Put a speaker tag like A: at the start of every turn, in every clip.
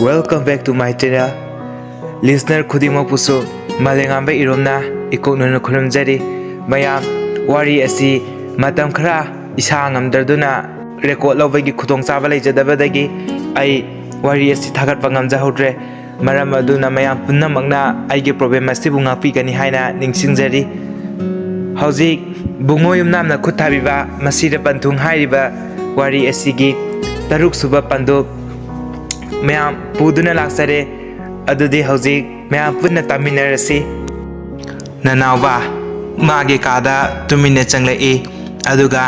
A: Welcome back to my channel. Listener khudimok puso malengamba iromna ikoknuna khurumjari mayam wari asi matam khara isa ngamdarduna record lawbagi khudong chaba leijadabadagi ai wari asi thagatpa ngamjahudre maram aduna mayam punnamakna aigi problem asibu ngakpigani haina ningsingjari hauzik bungoyum namna khuthabiba masira panthung hairiba wari asigi taruk suba pandu ma'am पुदुना लाक्सरे अदुदि हौजिक ma'am पुन्ना तामिनरसी ननावबा मागे कादा तुमिने चंगलई अदुगा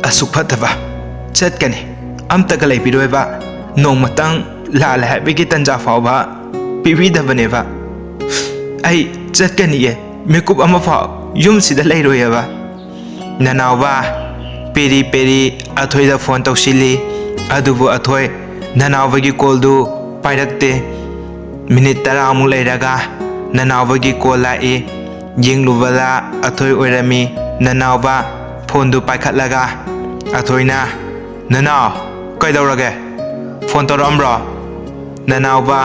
A: असुक फतबा चटकनी अमतक लैबिरोयबा नोंमतंग लाल हाबिगी तंजा फावबा पिबिदबनेबा आई चटकनीए मेकुप अमा फाव युमसिदा लैरोयबा ननावबा पेरी पेरी अथोइदा फोन तौसिली अदुबु अथोय ननावगी कॉलदु पाइरक्ते मिनिट 10 मुक लेरगा ननावगी कॉल लाए येंगलुबला अथोय ओइरमी ननावबा फोनदु पाइखतलगा अथोयना ननाव कैदौरगे फोन तौरम्ब्रो ननावबा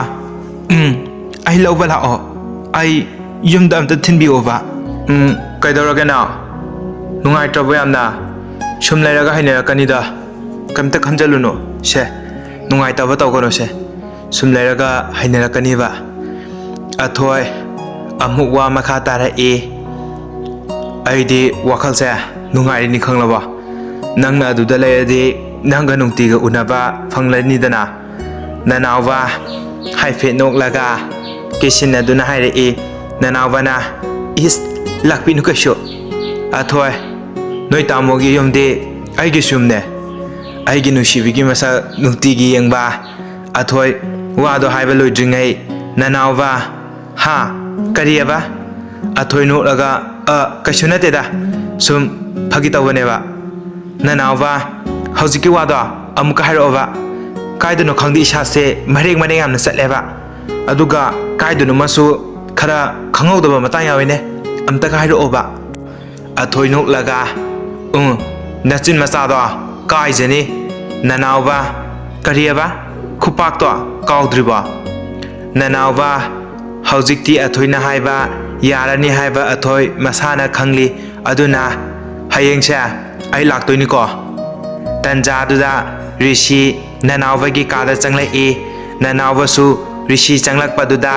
A: आई लौबा लाओ आई युमदा अमता थिनबिओबा कैदौरगे नाव नुंगाइत्रबो यामना सुम लेरगा हाइनरकनिदा कमता खंजलुनो से नुंगाइतबा तौगनोसे सुम लेरगा हाइनरकनिबा अथोय अमुक वा मखा तारए आइदि वाखलसे नुंगाइरिनि खंलबा नंगना अदुदा लेरदि नंगा नुंतिगा उनबा फंगलनिदना ननावबा हाइफे नोकलगा केसिन अदुना हाइरए ननावबना इस लाकपिनु कशो अथोय नोय तामोगी युमदि आइगि सुमने आइगी नुसिबिगी मसा नुतिगी यंगबा अथोय वादो हाइबा लोइद्रिङै ननावबा हा करियबा अथोय नोलगा कैसु नतेदा सुम फगी तवनेबा ननावबा हौजिकी वादो अमुक हाइरोबा काइदनो खंगदि इसासे मरेग मरेग यामना चटलेबा अदुगा काइदनो मसु खरा खंगौदबा मता यावेने अमता हाइरोबा अथोय नोलगा नचिन मचादो काइजनी ननावबा करियबा खुपाक्तो काउद्रिबा ननावबा हौजिकती अथोयना हाइबा यारनी हाइबा अथोय मसाना खंगली अदुना हयेंगसे आई लाक्तोयनिको तंजादुदा ऋषि ननावबगी कादा चंगलई ननावबसु ऋषि चंगलकपदुदा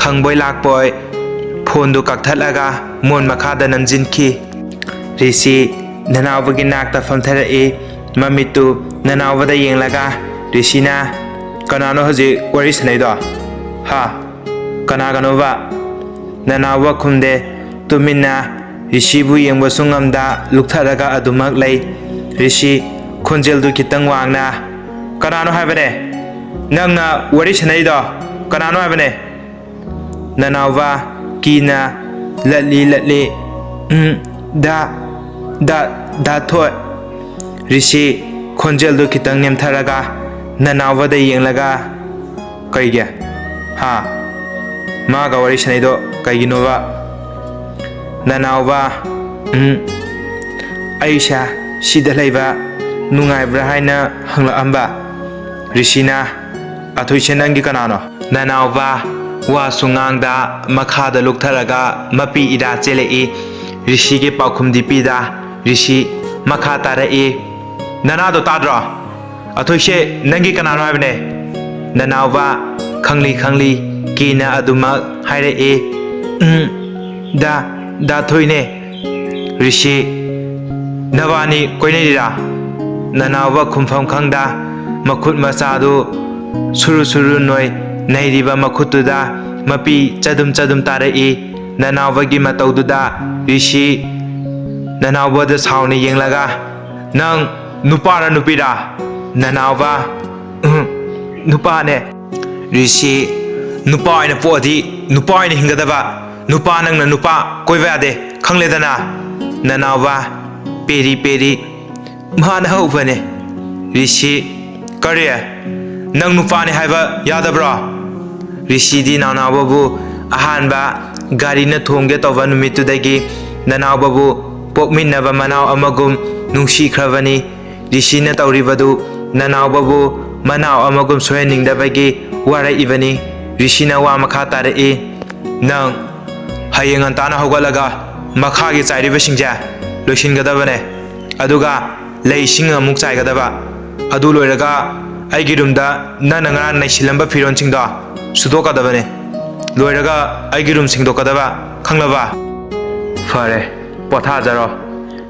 A: खंगबोय लाकपोय फोनदु कक्थलगा मोन मखादा नमजिनखी ऋषि ननावबगी नाकता फमथरई ममितु ननावबदा येंगलगा ऋषिना कनानो हजे वरी सनैदो हा कनागनोबा ननावबा खुमदे तुमिना ऋषिबु येंबसु ngamदा लुकथरगा अदुमक लै ऋषि खोंजेलदु खितंग वांगना कनानो हाइबने नंगना वरी सनैदो कनानो हाइबने ननावबा कीना लली दा थोय ऋषि खोंजेलदु खितंग नेमथरगा ननावबदा येंगलगा कैगे हा मागा वरी सनैदो कैगिनोबा ननावबा आइशा सिदा लैबा नुंगाइब्रा हाइना हंगलाअंबा ऋषिना अथोइसे नंगी कनानो ननावबा वा सुंगांगदा मखादा लुकथरगा मपी इदा चेलेई ऋषि के पाखुमदि पीदा ऋषि मखा तारए ननादो ताद्रो अथोइसे नंगी कनानो हाइबने ननावबा खंगली कीना अदुमक हाइरए दा थोइने ऋषि नवानी कोइनेरिरा ननावबा खुमफम खंगदा मखुत मचादु सुरु नोय नैरिबा मखुतुदा मपी चदुम तारई ननावबगी मतौदुदा ऋषि ननावबदा सावने येंगलगा नंग नुपारा नुपीरा ननावबा नुपाने ऋषि नुपा आइना पोदी नुपा आइना हिंगदबा नुपा नंगना नुपा कोइबा यादे खंगलेदना ननावबा पेरी माना हौबने ऋषि करिय नंग नुपाने हाइबा यादब्रो ऋषिदी ननावबु अहानबा गारीना थोंगे तौबा नुमितुदगी ननावबु पोकमिनबा मनाव अमगुम नुंसिख्रबनी ऋषिना तौरिबदु ननावबु मनाव अमगुम सोयनिंगदबगी waraiibani. Rishina wa makha tarai. Nang hayeng ngantana hogalaga makhagi chairiba singja loisingadabane. Aduga lei singa muk chaigadaba. Adu loiraga aigi roomda nana ngarang naisilamba firon singda sudokadabane. Loiraga aigi room singdokadaba khanglaba. Fare pothajaro.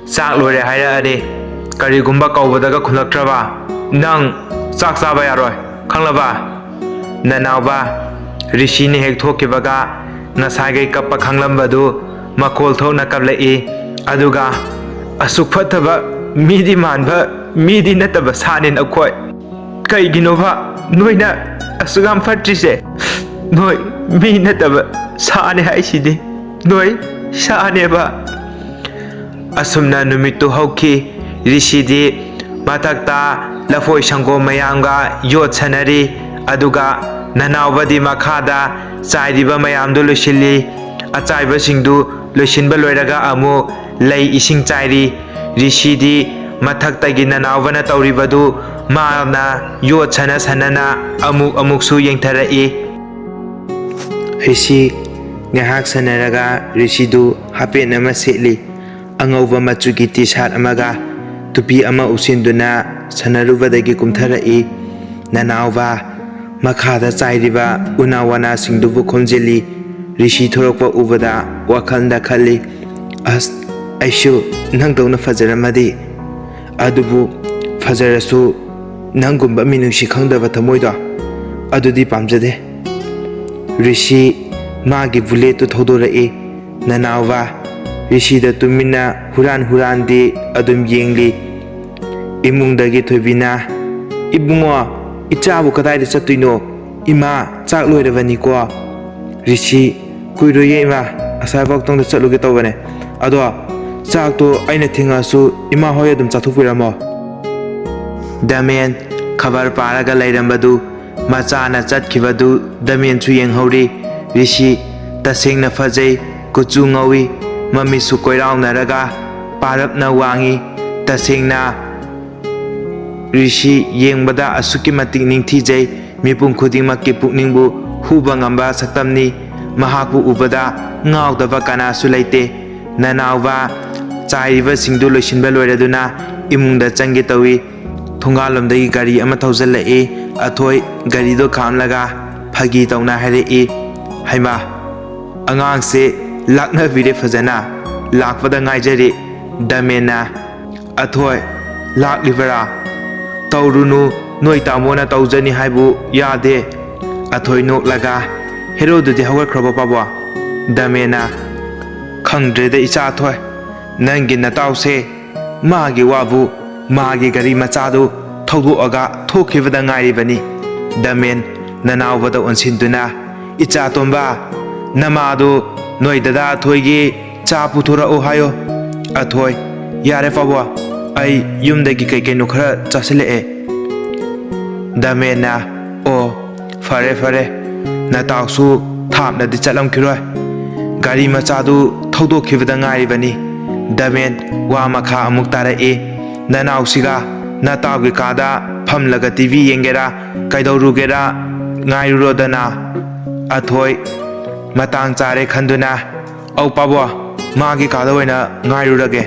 A: Chak loire hairaadi karigumba kaubadaga khulaktraba nang chak chaba yaroi khanglaba. Nanauba Rishi ni hek thokibaga nasagai kappa khanglambadu makol thona kablai aduga asuk phataba midi manba midi nataba sanin akhoi kaiginova noina asugam phatrise noi mi nataba sane haisidi noi saneba. Asumna numitu hauki Rishidi matakta lafoi sanggo mayanga yot sanari aduga nanawbadi makhada chairiba mayamdu loisili achaiba singdu loisinba loiraga amu lei ising chairi. Rishidi mathakta nanawbana tauribadu mana yot sana sanana amuksu yengtharai. Rishi ngahak sanaraga Rishidu hapen ama setli angauba machugi t-shirt amaga tupi ama usinduna sanarubadagi kumtharai. Nanauba makhada chairiba unawana singdubu khomjeli. Rishi thorokpa ubada wakhalda khali as aishu nangdona fajaramadi adubu fajarasu nangumba minungsi khangdaba thamoida adudi pamjade. Rishi magi bullet tu thodorai. Nanauba Rishi da tumina huran di adum yengli. Imungdagi thobina ibungo ichabu kadai da chatuino ima chak loirabani ko. Rishi kuiroye ima asabak tong da chatluge tawbane ado chak to aina thingasu ima hoy adum chathupiramo. Damen khabar paraga lairambadu machana chatkibadu damen chu yenghori. Rishi tasengna fajai kuchu ngawi mamisu koiraunaraga parapna wangi tasengna. Rishi yengbada asuki matik ningthijai mipum khudingmakki pukningbu huba ngamba saktamni mahakbu ubada ngaudaba kanasu leite. Nanauba chairiba singdu loisinba loiraduna imungda change tawi. Thongalomdagi gari ama thaujalai athoi gari do khamlaga phagi tawna harai. Haima angangse lakna bire fajana lakpada ngaijari. Damena athoi laklibara taurunu noi tamona taujani haibu yade. Athoi noklaga hero dudi hawakhraba pabwa. Damena khangdreda icha athoi nangi natause magi wabu magi gari machadu thaudoaga thokhibada ngairibani. Damen nanaubada onsinduna icha tomba namadu noi dada thoigi cha puthura o hayo. Athoi yare pabwa ai yumdagi kaino khara chasile. Damena o fare natausu thapna di chalam khiroi gari machadu thaudokhibada ngairibani. Damen wa makha amuk tarai. Nanausiga nataugi kada phamlaga TV yengera kaidorugera ngairurodana. Athoi matang chare khanduna au pabwa magi kada oina ngairurage.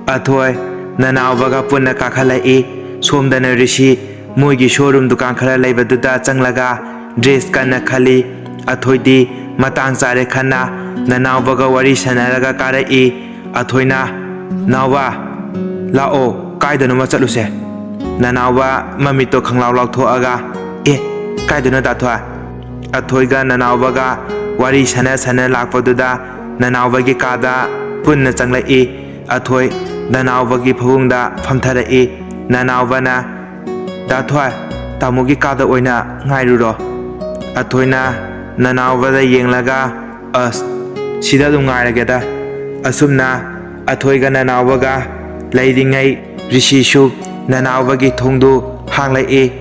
A: Athoi nanaubaga punna kakhalai. Somdana Rishi moigi showroom dukan khara leibaduda changlaga dress kana khali. Athoidi matang chare khanna nanaubaga wari sanaraga karai. Athoina nauba lao kaidano chaluse. Nanauba mamito khanglaw lauthoaga kaidano dathwa. Athoiga nanaubaga wari sana lakpaduda nanaubagi kada punna changlai. Athoi nanaubagi phawungda phamtharai. Nanaubana dathwa tamugi kada oina ngairuro. Athoina nanaubada yenglaga as sida dum ngairageda. Asumna athoiga nanaubaga leiringai Rishishu nanaubagi thongdu hanglai.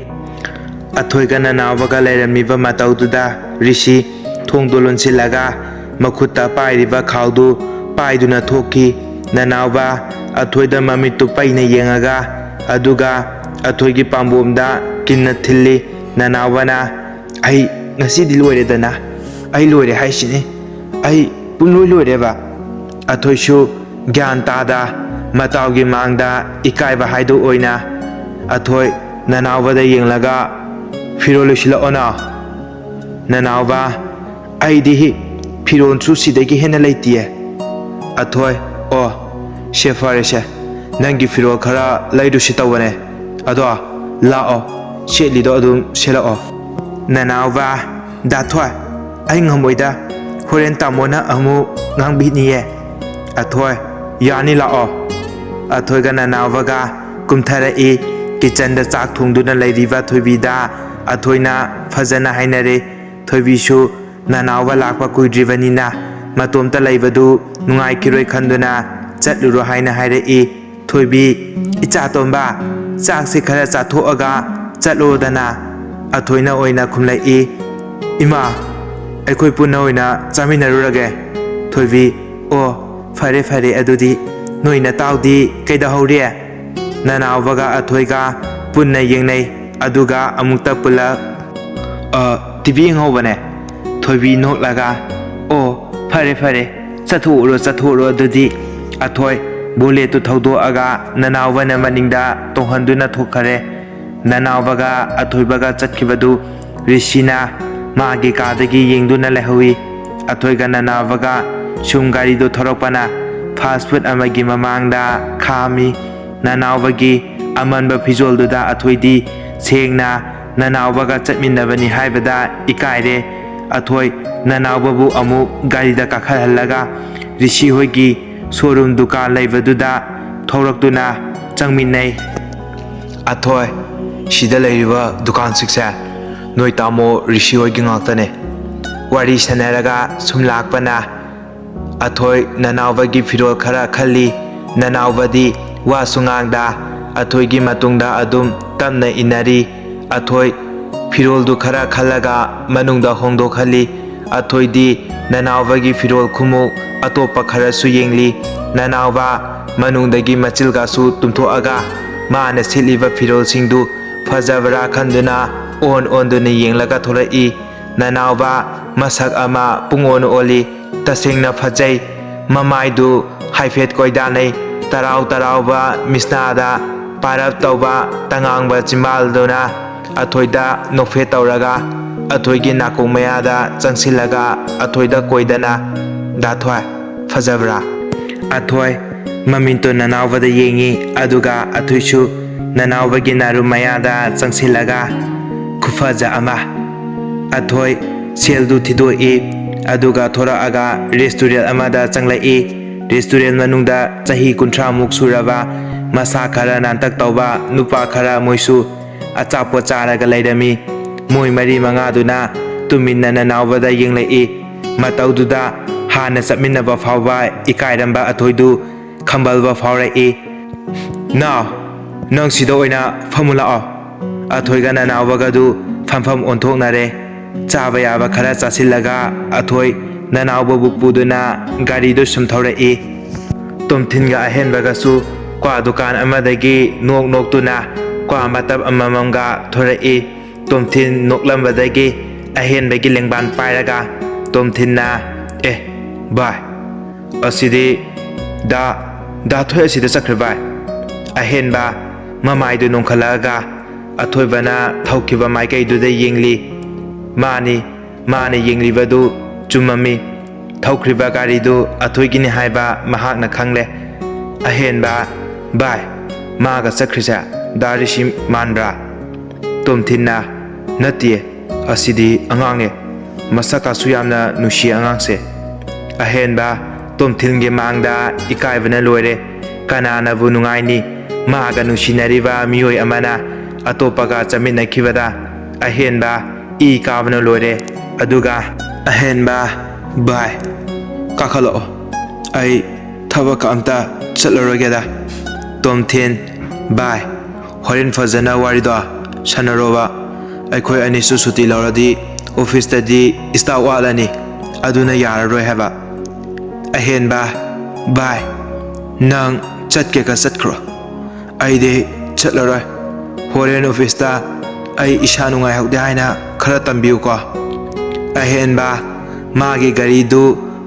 A: Athoiga nanaubaga leirammiba mataududa Rishi thongdu lonsilaga makhutta pairiba khaudu paiduna thoki. Nanauba athoida mamitu paina yengaga aduga athoigi pambomda kinna thilli. Nanaubana ꯑꯩ ꯉꯁꯤꯗꯤ ꯂꯣꯏꯔꯦꯗꯅ ꯑꯩ ꯂꯣꯏꯔꯦ ꯍꯥꯏꯁꯤꯅꯤ ꯑꯩ ꯄꯨꯡꯂꯣꯏ ꯂꯣꯏꯔꯦꯕ ꯑꯊꯣꯏꯁꯨ ꯒ꯭ꯌꯥꯟ ꯇꯥꯗ ꯃꯇꯥꯎꯒꯤ ꯃꯥꯡꯗ ꯏꯀꯥꯏꯕ ꯍꯥꯏꯗꯨ ꯑꯣꯏꯅ ꯑꯊꯣꯏ ꯅꯅꯥꯎꯕꯗ ꯌꯦꯡꯂꯒ ꯐꯤꯔꯣꯜ ꯂꯣꯏꯁꯤꯜꯂꯛꯑꯣꯅ ꯅꯅꯥꯎꯕ ꯑꯩꯗꯤ ꯐꯤꯔꯣꯜꯁꯨ ꯁꯤꯗꯒꯤ ꯍꯦꯟꯅ ꯂꯩꯇꯤꯌꯦ ꯑꯊꯣꯏ ꯑꯣ ꯁꯦ ꯐꯔꯦꯁꯦ ꯅꯪꯒꯤ ꯐꯤꯔꯣꯜ ꯈꯔ ꯂꯩꯔꯨꯁꯤ ꯇꯧꯕꯅꯦ ꯑꯗꯣ ꯂꯥꯛꯑꯣ ꯁꯦꯠꯂꯤꯗꯣ ꯑꯗꯨꯝ ꯁꯦꯠꯂꯛꯑꯣ ꯅꯅꯥꯎꯕ ꯗꯥꯊꯣꯏ ꯑꯩ ꯉꯝꯃꯣꯏꯗ ꯍꯣꯔꯦꯟ ꯇꯥꯃꯣꯅ ꯑꯃꯨꯛ ꯉꯥꯡꯕꯤꯅꯤꯌꯦ ꯑꯊꯣꯏ ꯌꯥꯅꯤ ꯂꯥꯛꯑꯣ ꯑꯊꯣꯏꯒ ꯅꯅꯥꯎꯕꯒ ꯀꯨꯝꯊꯔꯛꯏ ꯀꯤꯆꯟꯗ ꯆꯥꯛ ꯊꯣꯡꯗꯨꯅ ꯂꯩꯔꯤꯕ ꯊꯣꯏꯕꯤꯗ ꯑꯊꯣꯏꯅ ꯐꯖꯅ ꯍꯥꯏꯅꯔꯦ ꯊꯣꯏꯕꯤꯁꯨ ꯅꯅꯥꯎꯕ ꯂꯥꯛꯄ ꯀꯨꯏꯗ꯭ꯔꯤꯕꯅꯤꯅ ꯃꯇꯣꯝꯇ ꯂꯩꯕꯗꯨ ꯅꯨꯡꯉꯥꯏꯈꯤꯔꯣꯏ ꯈꯟꯗꯨꯅ ꯆꯠꯂꯨꯔꯣ ꯍꯥꯏꯅ ꯍꯥꯏꯔꯛꯏ ꯊꯣꯏꯕꯤ ꯏꯆꯥꯇꯣꯝꯕ ꯆꯥꯛꯁꯦ ꯈꯔ ꯆꯥꯊꯣꯛꯑꯒ ꯆꯠꯂꯣꯗꯅ ꯑꯊꯣꯏꯅ ꯑꯣꯏꯅ ꯈꯨꯝꯂꯛꯏ ꯏꯃꯥ ꯑꯩꯈꯣꯏ ꯄꯨꯟꯅ ꯑꯣꯏꯅ ꯆꯥꯃꯤꯟꯅꯔꯨꯔꯒꯦ ꯊꯣꯏꯕꯤ ꯑꯣ ꯐꯔꯦ ꯐꯔꯦ ꯑꯗꯨꯗꯤ ꯅꯣꯏ ꯅꯇꯥꯎꯗꯤ ꯀꯩꯗꯧꯍꯧꯔꯤ ꯅꯅꯥꯎꯕꯒ ꯑꯊꯣꯏꯒ ꯄꯨꯟꯅ ꯌꯦꯡꯅꯩ ꯑꯗꯨꯒ ꯑꯃꯨꯛꯇ ꯄꯨꯜꯂꯞ ꯇꯤꯚꯤ ꯌꯦꯡꯍꯧꯕꯅꯦ ꯊꯣꯏꯕꯤ ꯅꯣꯛꯂꯒ ꯑꯣ ꯐꯔꯦ ꯐꯔꯦ ꯆꯠꯊꯣꯛꯎꯔꯣ ꯑꯗꯨꯗꯤ ꯑꯊꯣꯏ ꯕꯣꯂꯦꯠꯇꯨ ꯊꯧꯗꯣꯛꯑꯒ ꯅꯅꯥꯎꯕꯅ ꯃꯅꯤꯡꯗ ꯇꯣꯡꯍꯟꯗꯨꯅ ꯊꯣꯛꯈꯔꯦ ꯅꯅꯥꯎꯕꯒ ꯑꯊꯣꯏꯕꯒ ꯆꯠꯈꯤꯕꯗꯨ ꯔꯤꯁꯤꯅ ꯃꯥꯒꯤ ꯀꯥꯗꯒꯤ ꯌꯦꯡꯗꯨꯅ ꯂꯩꯍꯧꯏ ꯑꯊꯣꯏꯒ ꯅꯅꯥꯎꯕꯒ ꯁꯨꯝ ꯒꯥꯔꯤꯗꯨ ꯊꯧꯔꯛꯄꯅ ꯐꯥꯁ ꯐꯨꯗ ꯑꯃꯒꯤ ꯃꯃꯥꯡꯗ ꯈꯥꯝꯃꯤ ꯅꯅꯥꯎꯕꯒꯤ ꯑꯃꯟꯕ ꯐꯤꯖꯣꯜꯗꯨꯗ ꯑꯊꯣꯏꯗꯤ ꯁꯦꯡꯅ ꯅꯅꯥꯎꯕꯒ ꯆꯠꯃꯤꯟꯅꯕꯅꯤ ꯍꯥꯏꯕꯗ ꯏꯀꯥꯏꯔꯦ ꯑꯊꯣꯏ ꯅꯅꯥꯎꯕꯕꯨ ꯑꯃꯨꯛ ꯒꯥꯔꯤꯗ ꯀꯥꯈꯠꯍꯜꯂꯒ ꯔꯤꯁꯤ ꯍꯣꯏꯒꯤ ꯁꯣꯔꯨꯝ ꯗꯨꯀꯥꯟ ꯂꯩꯕꯗꯨꯗ ꯊꯧꯔꯛꯇꯨꯅ ꯆꯪꯃꯤꯟꯅꯩ ꯑꯊꯣꯏ ꯁꯤꯗ ꯂꯩꯔꯤꯕ ꯗꯨꯀꯥꯟꯁꯤꯡꯁꯦ ꯅꯣꯏ ꯇꯥꯃꯣ ꯔꯤꯁꯤ ꯍꯣꯏꯒꯤ ꯉꯥꯛꯇꯅꯦ ꯋꯥꯔꯤ ꯁꯥꯟꯅꯔꯒ ꯁꯨꯝ ꯂꯥꯛꯄꯅ ꯑꯊꯣꯏ ꯅꯅꯥꯎꯕꯒꯤ ꯐꯤꯔꯣꯜ ꯈꯔ ꯈꯜꯂꯤ ꯅꯅꯥꯎꯕꯗꯤ ꯋꯥꯁꯨ ꯉꯥꯡꯗ ꯑꯊꯣꯏꯒꯤ ꯃꯇꯨꯡꯗ ꯑꯗꯨꯝ ꯇꯞꯅ ꯏꯟꯅꯔꯤ ꯑꯊꯣꯏ ꯐꯤꯔꯣꯜꯗꯨ ꯈꯔ ꯈꯜꯂꯒ ꯃꯅꯨꯡꯗ ꯍꯣꯡꯗꯣꯛꯍꯜꯂꯤ ꯑꯊꯣꯏꯗꯤ ꯅꯅꯥꯎꯕꯒꯤ ꯐꯤꯔꯣꯜ ꯈꯨꯃꯨꯛ ꯑꯇꯣꯞꯄ ꯈꯔꯁꯨ ꯌꯦꯡꯂꯤ ꯅꯅꯥꯎꯕ ꯃꯅꯨꯡꯗꯒꯤ ꯃꯆꯤꯜꯒꯁꯨ ꯇꯨꯝꯊꯣꯛꯑꯒ ꯃꯥꯅ ꯁꯦꯠꯂꯤꯕ ꯐꯤꯔꯣꯜꯁꯤꯡꯗꯨ ꯐꯖꯕ꯭ꯔꯥ ꯈꯟꯗꯨꯅ ꯑꯣꯟꯗꯨꯅ ꯌꯦꯡꯂꯒ ꯊꯣꯛꯂꯛꯏ ꯅꯅꯥꯎꯕ ꯃꯁꯛ ꯑꯃ ꯄꯨꯡꯑꯣꯟ ꯑꯣꯜꯂꯤ ꯇꯁꯦꯡꯅ ꯐꯖꯩ ꯃꯃꯥꯏꯗꯨ ꯍꯥꯏꯐꯦꯠ ꯀꯣꯏꯗꯥꯅꯩ ꯇꯔꯥꯎꯕ ꯃꯤꯁꯅꯥꯗ ꯄꯥꯔꯞ ꯇꯧꯕ ꯇꯉꯥꯡꯕ ꯆꯤꯝꯕꯥꯜꯗꯨꯅ ꯑꯊꯣꯏꯗ ꯅꯣꯛꯐꯦꯠ ꯇꯧꯔꯒ ꯑꯊꯣꯏꯒꯤ ꯅꯥꯀꯣꯡ ꯃꯌꯥꯗ ꯆꯪꯁꯤꯜꯂꯒ ꯑꯊꯣꯏꯗ ꯀꯣꯏꯗꯅ ꯗꯥꯊꯣꯏ ꯐꯖꯕ꯭ꯔꯥ ꯑꯊꯣꯏ ꯃꯃꯤꯠꯇꯨ ꯅꯅꯥꯎꯕꯗ ꯌꯦꯡꯉꯤ ꯑꯗꯨꯒ ꯑꯊꯣꯏꯁꯨ ꯅꯅꯥꯎꯕꯒꯤ ꯅꯥꯔꯨ ꯃꯌꯥꯗ ꯆꯪꯁꯤꯜꯂꯒ ꯈꯨꯐꯖ ꯑꯃ ꯑꯊꯣꯏ ꯁꯦꯜꯗꯨ ꯊꯤꯗꯣꯛꯏ ꯑꯗꯨꯒ ꯊꯣꯔꯛꯑꯒ ꯔꯦꯁꯇꯨꯔꯦꯟꯠ ꯑꯃꯗ ꯆꯪꯂꯛꯏ ꯔꯦꯁꯇꯨꯔꯦꯟꯠ ꯃꯅꯨꯡꯗ ꯆꯍꯤ 30 ꯁꯨꯔꯕ ꯃꯁꯥ ꯈꯔ ꯅꯥꯟꯇꯛ ꯇꯧꯕ ꯅꯨꯄꯥ ꯈꯔ ꯃꯣꯏꯁꯨ ꯑꯆꯥꯄꯣꯠ ꯆꯥꯔꯒ ꯂꯩꯔꯝꯃꯤ ꯃꯣꯏ 4-5ꯗꯨꯅ ꯇꯨꯃꯤꯟꯅ ꯅꯅꯥꯎꯕꯗ ꯌꯦꯡꯂꯛꯏ ꯃꯇꯧꯗꯨꯗ ꯍꯥꯟꯅ ꯆꯠꯃꯤꯟꯅꯕ ꯐꯥꯎꯕ ꯏꯀꯥꯏꯔꯝꯕ ꯑꯊꯣꯏꯗꯨ ꯈꯝꯕꯜꯕ ꯐꯥꯎꯔꯛꯏ ꯅꯪ ꯁꯤꯗ ꯑꯣꯏꯅ ꯐꯝꯃꯨ ꯂꯥꯛꯑꯣ ꯑꯊꯣꯏꯒ ꯅꯅꯥꯎꯕꯒꯗꯨ ꯐꯝꯐꯝ ꯑꯣꯟꯊꯣꯛꯅꯔꯦ ꯆꯥꯕ ꯌꯥꯕ ꯈꯔ ꯆꯥꯁꯤꯜꯂꯒ ꯑꯊꯣꯏ ꯅꯅꯥꯎꯕꯕꯨ ꯄꯨꯗꯨꯅ ꯒꯥꯔꯤꯗꯨ ꯁꯨꯝ ꯊꯧꯔꯛꯏ ꯇꯣꯝꯊꯤꯟꯒ ꯑꯍꯦꯟꯕꯒꯁꯨ ꯀ꯭ꯋꯥ ꯗꯨꯀꯥꯟ ꯑꯃꯗꯒꯤ ꯅꯣꯛꯇꯨꯅ ꯀ꯭ꯋꯥ ꯃꯇꯞ ꯑꯃꯃꯝꯒ ꯊꯣꯔꯛꯏ ꯇꯣꯝꯊꯤꯟ ꯅꯣꯛꯂꯝꯕꯗꯒꯤ ꯑꯍꯦꯟꯕꯒꯤ ꯂꯦꯡꯕꯥꯟ ꯄꯥꯏꯔꯒ ꯇꯣꯝꯊꯤꯟꯅ ꯚꯥꯏ ꯑꯁꯤꯗꯤ ꯗꯥꯊꯣꯏ ꯑꯁꯤꯗ ꯆꯠꯈ꯭ꯔꯦ ꯚꯥꯏ ꯑꯍꯦꯟꯕ ꯃꯃꯥꯏꯗꯨ ꯅꯣꯡꯈꯠꯂꯛꯑꯒ ꯑꯊꯣꯏꯕꯅ ꯊꯧꯈꯤꯕ ꯃꯥꯏꯀꯩꯗꯨꯗ ꯌꯦꯡꯂꯤ ꯃꯥꯅ ꯌꯦꯡꯂꯤꯕꯗꯨ ꯆꯨꯝꯃꯝꯃꯤ ꯊꯧꯈ꯭ꯔꯤꯕ ꯒꯥꯔꯤꯗꯨ ꯑꯊꯣꯏꯒꯤꯅꯤ ꯍꯥꯏꯕ ꯃꯍꯥꯛꯅ ꯈꯪꯂꯦ ꯑꯍꯦꯟꯕ ꯚꯥꯏ ꯃꯥꯒ ꯆꯠꯈ꯭ꯔꯤꯁꯦ ꯗꯥ ꯔꯤꯁꯤ ꯃꯥꯟꯕ꯭ꯔꯥ ꯇꯣꯝꯊꯤꯟꯅ ꯅꯠꯇꯤꯌꯦ ꯑꯁꯤꯗꯤ ꯑꯉꯥꯡꯅꯦ ꯃꯁꯛꯀꯁꯨ ꯌꯥꯝꯅ ꯅꯨꯡꯁꯤ ꯑꯉꯥꯡꯁꯦ ꯑꯍꯦꯟꯕ ꯇꯣꯝꯊꯤꯟꯒꯤ ꯃꯥꯡꯗ ꯏꯀꯥꯏꯕꯅ ꯂꯣꯏꯔꯦ ꯀꯅꯥꯅꯕꯨ ꯅꯨꯡꯉꯥꯏꯅꯤ ꯃꯥꯒ ꯅꯨꯡꯁꯤꯅꯔꯤꯕ ꯃꯤꯑꯣꯏ ꯑꯃꯅ ꯑꯇꯣꯞꯄꯒ ꯆꯠꯃꯤꯟꯅꯈꯤꯕꯗ ꯑꯍꯦꯟꯕ ꯏ ꯀꯥꯕꯅ ꯂꯣꯏꯔꯦ ꯑꯗꯨꯒ ꯑꯍꯦꯟꯕ ꯚꯥꯏ ꯀꯥꯈꯠꯂꯛꯑꯣ ꯑꯩ ꯊꯕꯛꯀ ꯑꯝꯇ ꯆꯠꯂꯔꯣꯏꯒꯦꯗ ꯇꯣꯝꯊꯤꯟ ꯚꯥꯏ ꯍꯣꯔꯦꯟ ꯐꯖꯅ ꯋꯥꯔꯤꯗꯣ ꯁꯥꯟꯅꯔꯣꯕ ꯑꯩꯈꯣꯏ ꯑꯅꯤꯁꯨ ꯁꯨꯇꯤ ꯂꯧꯔꯗꯤ ꯑꯣꯐꯤꯁꯇꯗꯤ ꯁ꯭ꯇꯥꯐ ꯋꯥꯠꯂꯅꯤ ꯑꯗꯨꯅ ꯌꯥꯔꯔꯣꯏ ꯍꯥꯏꯕ ꯑꯍꯦꯟꯕ ꯚꯥꯏ ꯅꯪ ꯆꯠꯀꯦꯒ ꯆꯠꯈ꯭ꯔꯣ ꯑꯩꯗꯤ ꯆꯠꯂꯔꯣꯏ ꯍꯣꯔꯦꯟ ꯑꯣꯐꯤꯁꯇ ꯑꯩ ꯏꯁꯥ ꯅꯨꯡꯉꯥꯏꯍꯧꯗꯦ ꯍꯥꯏꯅ khara tambiu ko ahenba magi gari du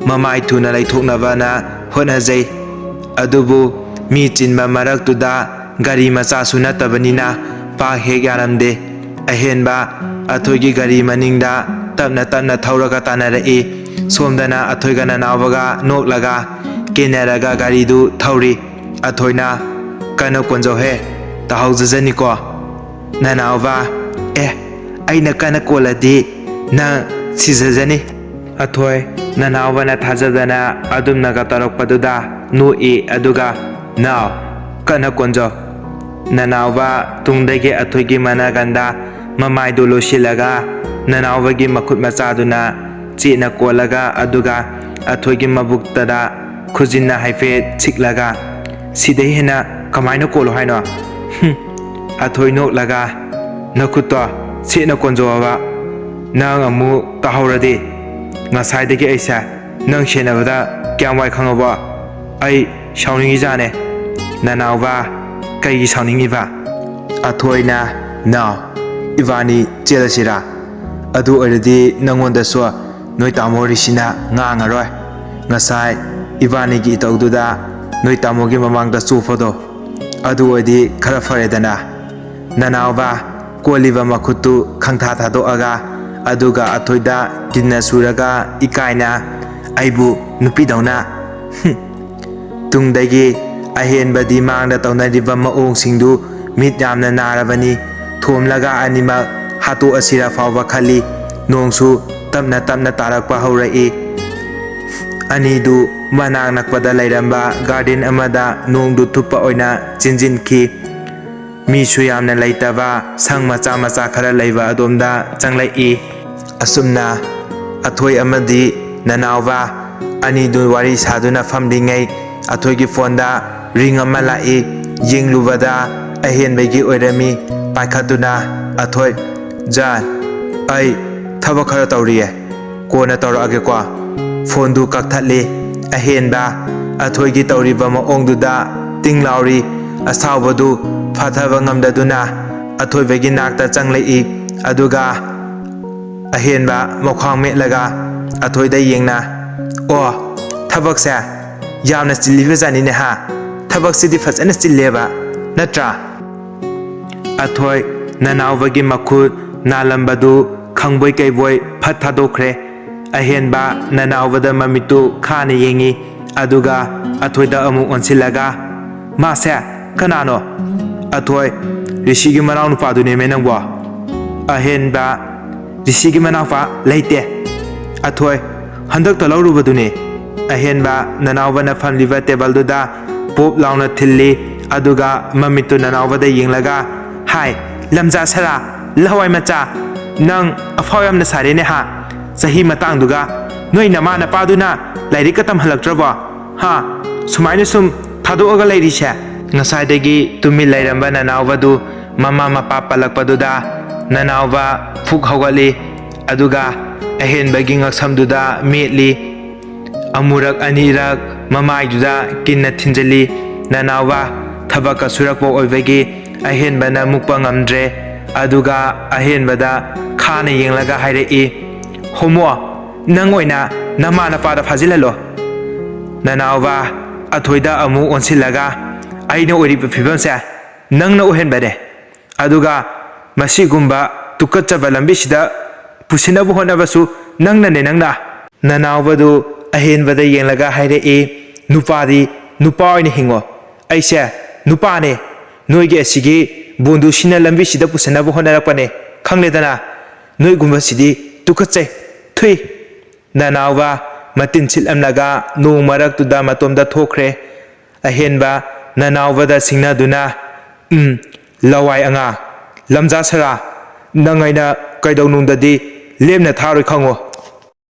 A: mamai thuna laithoknaba na honajai adubu mi chinba marak tuda gari macha sunatabani na pa hek yaramde ahenba athoigi gari maningda tapna tapna thauraga tanara somdana athoiga nanawaga noklaga kenaraga gari du thauri athoina kana konjo he tahawjani ko nanawa aina kana koladi na sizajani athoi nanawa na thajadana adumna ga tarakpaduda no aduga now kana konjo nanawa tungdagi athoigi managanda mamai do losilaga nanawagi makhut machaduna china kolaga aduga athoigi mabuktada khujinna haife chiklaga sidai hena kamaina kolo haino athoi no laga nakuto china konjowa nang amu tahawradi ngasai dagi aisa nang senabada kyamwai khangaba ai shauningi jane nanawa kai shauningi ba athoina na Ivani chelasira adu oradi nangonda so noi tamori sina ngangaroi ngasai Ivani gi tawduda noi tamogi mamangda chufodo adu odi khara faredana nanawa koliba makhutu khangtha thado aga aduga athoida dinna suraga ikaina aibu nupi dauna tungdagi ahenbadi mangda tawnariba maong singdu mit yamna narabani thomlaga anima hatu asira fawa khali nongsu tamna tamna tarakpa haurai anidu manang nakpada lairamba garden amada nongdu thupa oina chinjinki mi suyamna laitaba sang macha macha khara laiba adomda changlai asumna athoi amadi nanawa anidu wari saduna famlingai athoi gi fonda ring ama lai yenglubada ahenbegi oirami paikhatuna athoi jan ai thaba khara tawriye kona tawrage ko phone du kakthatli ahenba athoi gi tawriba maongduda tinglauri asawbadu phathaba ngamdaduna athoi begi nakta changlei aduga ahenba mokhang metlaga athoi da yengna o thabak sa yamna chiliba jani ne ha thabak sidi fajana chilleba natra athoi nanawagi makhut nalambadu khangboi kaiboi phat thadokre ahenba nanawada mamitu khane yengi aduga athoida amu onsilaga mase kanano athoi rishigi manau nupa dune menangwa ahenba rishigi manaufa leite athoi handak talawrubadune ahenba nanawbana famliba table duda pop launa thilli aduga mamitu nanawada yenglaga hai lamja sara lawai macha nang afawam na sare ne ha sahi matang duga noi nama na paduna lairi katam halaktraba ha sumaina sum thado aga lairi sha ngasai dagi tumi lairamba nanawadu mama mapa palakpaduda nanawa phuk hawali aduga ahen bagi ngaksam duda metli amurak anirak mamai duda kinna thinjali nanawa thabaka surakpo oibagi ahenbana mukpa ngamdre aduga ahenbada khana yenglaga hairei homo nang oina nama na pada phajilalo nanawa athoida amu onsilaga aina ori phibamsa nangna ohenbade aduga masigumba tukatchaba lambisida pusinabu honabasu nangna ne nangna nanawadu ahenbada yenglaga hairei nupadi nupa oina hingo aise nupane noige asigi bondu sina lambi sida pusanabu honarakpane khangledana noi gumba sidi tukatchai thui nanawa matin chilamlaga nong marak tuda matomda thokre ahenba nanawada singna duna lawai anga lamja sara nangaina kaidau nungdadi lemna tharoi khango